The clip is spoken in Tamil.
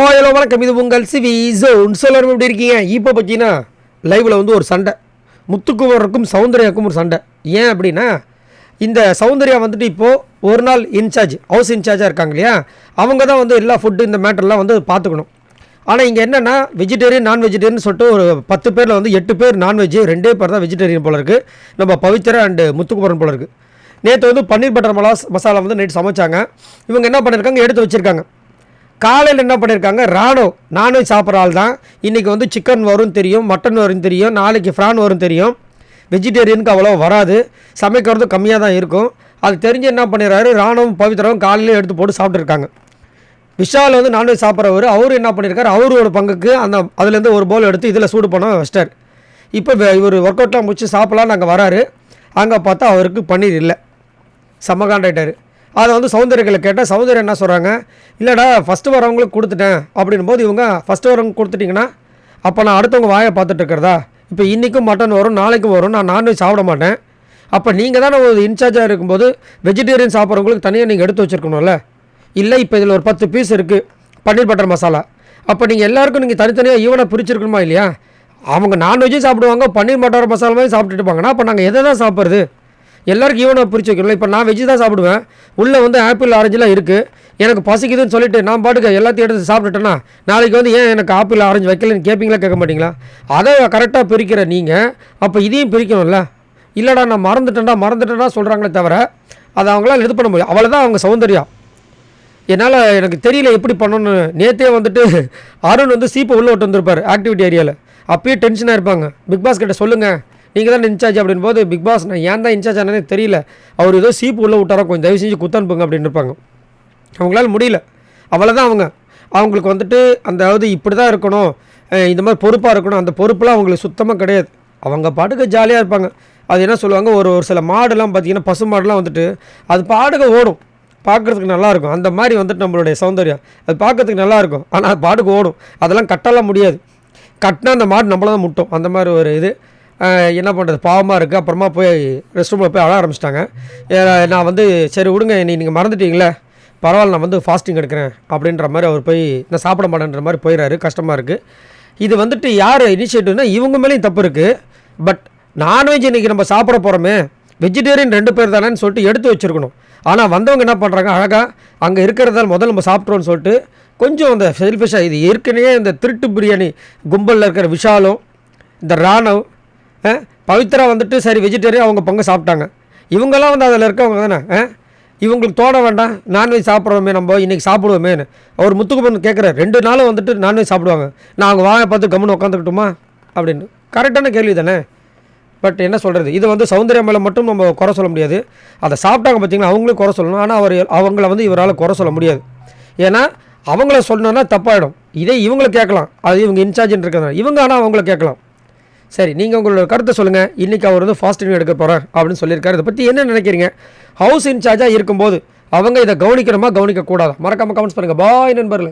ஹாய் ஹலோ வணக்கம், இது உங்கள் சிவி ஜோன். சொல்லணும் எப்படி இருக்கீங்க? இப்போ பார்த்தீங்கன்னா லைவில் வந்து ஒரு சண்டை, முத்துக்குமருக்கும் சௌந்தர்யாவுக்கும் ஒரு சண்டை. ஏன் அப்படின்னா, இந்த சௌந்தர்யா வந்துட்டு இப்போது ஒரு நாள் இன்சார்ஜ், ஹவுஸ் இன்சார்ஜாக இருக்காங்க இல்லையா, அவங்க தான் வந்து எல்லா ஃபுட்டு இந்த மேட்டர்லாம் வந்து பார்த்துக்கணும். ஆனால் இங்கே என்னென்னா, வெஜிடேரியன் நான் வெஜிடேரியன் சொல்லிட்டு ஒரு 10 பேரில் வந்து 8 பேர் நான்வெஜ், 2 பேர் தான் வெஜிடேரியன் போல இருக்குது. நம்ம பவித்ரா அண்டு முத்துக்குமரன் போல இருக்குது. நேற்று வந்து பன்னீர் பட்டர் மசாலா வந்து நைட்டு சமைச்சாங்க. இவங்க என்ன பண்ணியிருக்காங்க, எடுத்து வச்சுருக்காங்க. காலையில் என்ன பண்ணியிருக்காங்க, ராணுவ நான்வெஜ் சாப்பிட்ற ஆள் தான். இன்றைக்கி வந்து சிக்கன் வரும் தெரியும், மட்டன் வரும் தெரியும், நாளைக்கு ஃப்ரான் வரும் தெரியும். வெஜிடேரியனுக்கு அவ்வளோ வராது, சமைக்கிறது கம்மியாக தான் இருக்கும். அது தெரிஞ்சு என்ன பண்ணிடுறாரு, ராணுவம் பவித்ராவும் காலையிலே எடுத்து போட்டு சாப்பிட்ருக்காங்க. விஷால் வந்து நான்வெஜ் சாப்பிட்றவர், அவர் என்ன பண்ணியிருக்காரு, அவரோட பங்குக்கு அதுலேருந்து ஒரு பவுல் எடுத்து இதில் சூடு பண்ண வச்சிட்டார். இப்போ இவர் ஒர்க் அவுட்லாம் முடிச்சு சாப்பிட்லான்னு அங்கே வராரு. அங்கே பார்த்தா அவருக்கு பன்னீர் இல்லை, செம்மகாண்டாயிட்டார். அதை வந்து சௌந்தர்யங்களை கேட்டால் சௌந்தர்யம் என்ன சொல்கிறாங்க, இல்லைடா ஃபஸ்ட்டு வரவங்களுக்கு கொடுத்துட்டேன் அப்படின்னும் போது இவங்க ஃபஸ்ட்டு வரவங்க கொடுத்துட்டிங்கன்னா அப்போ நான் அடுத்தவங்க வாயை பார்த்துட்டு இருக்கிறதா, இப்போ இன்றைக்கும் மட்டன் வரும் நாளைக்கும் வரும், நான் நான்வெஜ் சாப்பிட மாட்டேன். அப்போ நீங்கள் தானே ஒரு இன்சார்ஜாக இருக்கும்போது வெஜிடேரியன் சாப்பிட்றவங்களுக்கு தனியாக நீங்கள் எடுத்து வச்சுருக்கணும்ல. இல்லை இப்போ இதில் ஒரு 10 பீஸ் இருக்குது பன்னீர் பட்டர் மசாலா, அப்போ நீங்கள் எல்லாேருக்கும் நீங்கள் தனித்தனியாக ஈவனாக பிரிச்சுருக்கணுமா இல்லையா? அவங்க நான்வெஜ்ஜும் சாப்பிடுவாங்க, பன்னீர் பட்டர் மசாலாவே சாப்பிட்டுட்டு இருப்பாங்கன்னா அப்போ நாங்கள் எதை தான் சாப்பிட்றது? எல்லாருக்கும் ஈவனாக பிரித்து வைக்கணும். இப்போ நான் வெஜ்ஜு தான் சாப்பிடுவேன், உள்ளே வந்து ஆப்பிள் ஆரஞ்சுலாம் இருக்குது. எனக்கு பசிக்குதுன்னு சொல்லிட்டு நான் பாட்டுக்கு எல்லாத்தையும் எடுத்து சாப்பிட்டுட்டேன்னா நாளைக்கு வந்து ஏன் எனக்கு ஆப்பிள் ஆரஞ்சு வைக்கலன்னு கேட்பீங்களா, கேட்க மாட்டிங்களா? அதை கரெக்டாக பிரிக்கிற நீங்கள் அப்போ இதையும் பிரிக்கணும்ல. இல்லைடா நான் மறந்துட்டேன்டா சொல்கிறாங்களே தவிர அதை அவங்களால இது பண்ண முடியும். அவ்வளோதான் அவங்க சௌந்தர்யா. என்னால் எனக்கு தெரியல எப்படி பண்ணணும்னு. நேற்றே வந்துட்டு அருண் வந்து சீப்பை உள்ளே விட்டு வந்திருப்பார் ஆக்டிவிட்டி ஏரியாவில். அப்பயே டென்ஷனாக இருப்பாங்க. பிக் பாஸ் கிட்ட சொல்லுங்கள், நீங்கள் தான் இன்சார்ஜ் அப்படின் போது, பிக் பாஸ் நான் ஏன் தான் இன்சார்ஜ் ஆனே தெரியல, அவர் ஏதோ சீப்பு உள்ளே விட்டாரோ, கொஞ்சம் தயவு செஞ்சு குத்தனுப்புங்க அப்படின்னு இருப்பாங்க. அவங்களால முடியல. அவ்வளோதான் அவங்களுக்கு வந்துட்டு அதாவது இப்படி தான் இருக்கணும், இந்த மாதிரி பொறுப்பாக இருக்கணும், அந்த பொறுப்புலாம் அவங்களுக்கு சுத்தமாக கிடையாது. அவங்க பாட்டுக்கு ஜாலியாக இருப்பாங்க. அது என்ன சொல்லுவாங்க, ஒரு சில மாடுலாம் பார்த்திங்கன்னா, பசு மாடுலாம் வந்துட்டு அது பாட்டுக்கு ஓடும், பார்க்குறதுக்கு நல்லாயிருக்கும். அந்த மாதிரி வந்துட்டு நம்மளுடைய சௌந்தர்யம் அது பார்க்குறதுக்கு நல்லாயிருக்கும், ஆனால் அது பாட்டுக்கு ஓடும். அதெல்லாம் கட்டலாம் முடியாது. கட்டினா அந்த மாடு நம்மள தான் முட்டும். அந்த மாதிரி ஒரு இது என்ன பண்ணுறது, பாவமாக இருக்குது. அப்புறமா போய் ரெஸ்ட் ரூமில் போய் அழ ஆரம்பிச்சிட்டாங்க. நான் வந்து சரி விடுங்க, நீங்கள் மறந்துட்டீங்களே, பரவாயில்ல நான் வந்து ஃபாஸ்டிங் எடுக்கிறேன் அப்படின்ற மாதிரி அவர் போய் நான் சாப்பிட மாட்டேன்ற மாதிரி போயிடறாரு. கஷ்டமாக இருக்குது. இது வந்துட்டு யார் இனிஷியேட்டிவ்னா இவங்க மேலேயும் தப்பு இருக்குது. பட் நான்வெஜ் இன்றைக்கி நம்ம சாப்பிட போகிறோமே, வெஜிடேரியன் 2 பேர் தானேன்னு சொல்லிட்டு எடுத்து வச்சுருக்கணும். ஆனால் வந்தவங்க என்ன பண்ணுறாங்க, அழகாக அங்கே இருக்கிறதால முதல்ல நம்ம சாப்பிட்றோன்னு சொல்லிட்டு கொஞ்சம் அந்த செல்ஃபிஷாக, இது ஏற்கனவே இந்த திருட்டு பிரியாணி கும்பலில் இருக்கிற விஷாலும் இந்த ராணவ் பவித்ரா வந்துட்டு சரி வெஜிடேரியன் அவங்க பங்கு சாப்பிட்டாங்க. இவங்கெல்லாம் வந்து அதில் இருக்கவங்க தானே. இவங்களுக்கு தோண வேண்டாம், நான்வெஜ் சாப்பிட்றோமே நம்ம இன்றைக்கி சாப்பிடுவோமேன்னு. அவர் முத்துக்குமரன் கேட்குறாரு, 2 நாளும் வந்துட்டு நான்வெஜ் சாப்பிடுவாங்க, நான் அவங்க வாயை பார்த்து கம்முன்னு உட்காந்துக்கிட்டுமா அப்படின்னு. கரெக்டான கேள்வி தானே. பட் என்ன சொல்கிறது, இது வந்து சௌந்தர்யா மேலே மட்டும் நம்ம குறை சொல்ல முடியாது. அதை சாப்பிட்டாங்க பார்த்தீங்கன்னா அவங்களும் குறை சொல்லணும். ஆனால் அவங்கள வந்து இவரால் குறை சொல்ல முடியாது. ஏன்னா அவங்கள சொல்லணுன்னா தப்பாயிடும். இதே இவங்களை கேட்கலாம், அது இவங்க இன்சார்ஜின்னு இருக்கிறது இவங்க, ஆனால் அவங்கள கேட்கலாம். சரி, நீங்கள் உங்களோட கருத்தை சொல்லுங்கள். இன்றைக்கி அவர் வந்து ஃபாஸ்டிங் எடுக்க போகிறேன் அப்படின்னு சொல்லியிருக்காரு. இதை பற்றி என்ன நினைக்கிறீங்க? ஹவுஸ் இன்சார்ஜாக இருக்கும்போது அவங்க இதை கவனிக்கணுமா கவனிக்கக்கூடாதா? மறக்காமல் கமெண்ட்ஸ் பண்ணுங்கள். பாய் நண்பர்களே.